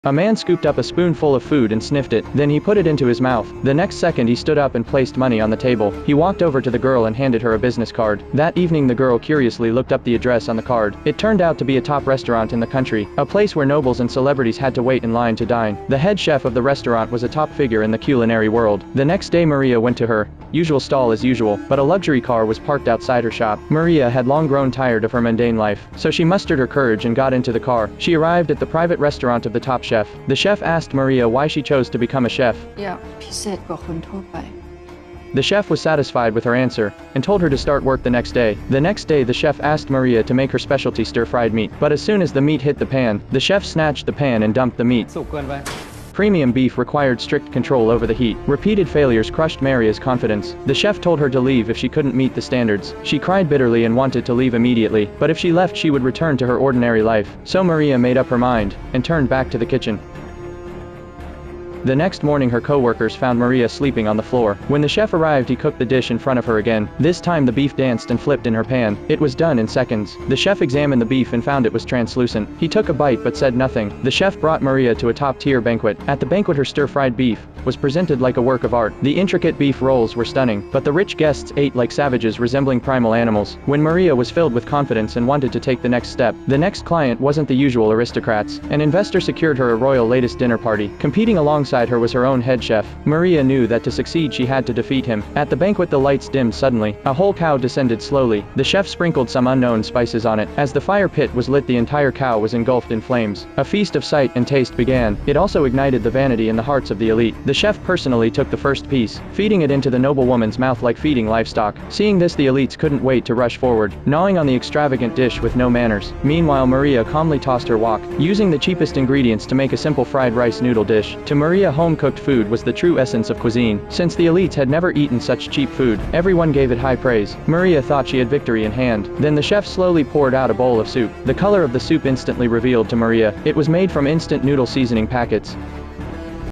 A man scooped up a spoonful of food and sniffed it, then he put it into his mouth. The next second he stood up and placed money on the table. He walked over to the girl and handed her a business card. That evening the girl curiously looked up the address on the card. It turned out to be a top restaurant in the country, a place where nobles and celebrities had to wait in line to dine. The head chef of the restaurant was a top figure in the culinary world. The next day Maria went to her usual stall as usual, but a luxury car was parked outside her shop. Maria had long grown tired of her mundane life, so she mustered her courage and got into the car. She arrived at the private restaurant of the top chef. The chef asked Maria why she chose to become a chef. อยากพิเศษกว่าคนทั่วไป The chef was satisfied with her answer, and told her to start work the next day. The next day the chef asked Maria to make her specialty stir-fried meat, but as soon as the meat hit the pan, the chef snatched the pan and dumped the meat. สุกเกินไป Premium beef required strict control over the heat. Repeated failures crushed Maria's confidence. The chef told her to leave if she couldn't meet the standards. She cried bitterly and wanted to leave immediately, but if she left she would return to her ordinary life. So Maria made up her mind, and turned back to the kitchen. The next morning her co-workers found Maria sleeping on the floor. When the chef arrived he cooked the dish in front of her again. This time the beef danced and flipped in her pan. It was done in seconds. The chef examined the beef and found it was translucent. He took a bite but said nothing. The chef brought Maria to a top-tier banquet. At the banquet her stir-fried beef was presented like a work of art. The intricate beef rolls were stunning, but the rich guests ate like savages resembling primal animals. When Maria was filled with confidence and wanted to take the next step, the next client wasn't the usual aristocrats. An investor secured her a royal latest dinner party. Competing alongside her was her own head chef. Maria knew that to succeed she had to defeat him. At the banquet the lights dimmed suddenly. A whole cow descended slowly. The chef sprinkled some unknown spices on it. As the fire pit was lit the entire cow was engulfed in flames. A feast of sight and taste began. It also ignited the vanity in the hearts of the elite. The chef personally took the first piece, feeding it into the noblewoman's mouth like feeding livestock. Seeing this the elites couldn't wait to rush forward, gnawing on the extravagant dish with no manners. Meanwhile Maria calmly tossed her wok, using the cheapest ingredients to make a simple fried rice noodle dish. To Maria home-cooked food was the true essence of cuisine. Since the elites had never eaten such cheap food, everyone gave it high praise. Maria thought she had victory in hand. Then the chef slowly poured out a bowl of soup. The color of the soup instantly revealed to Maria. It was made from instant noodle seasoning packets.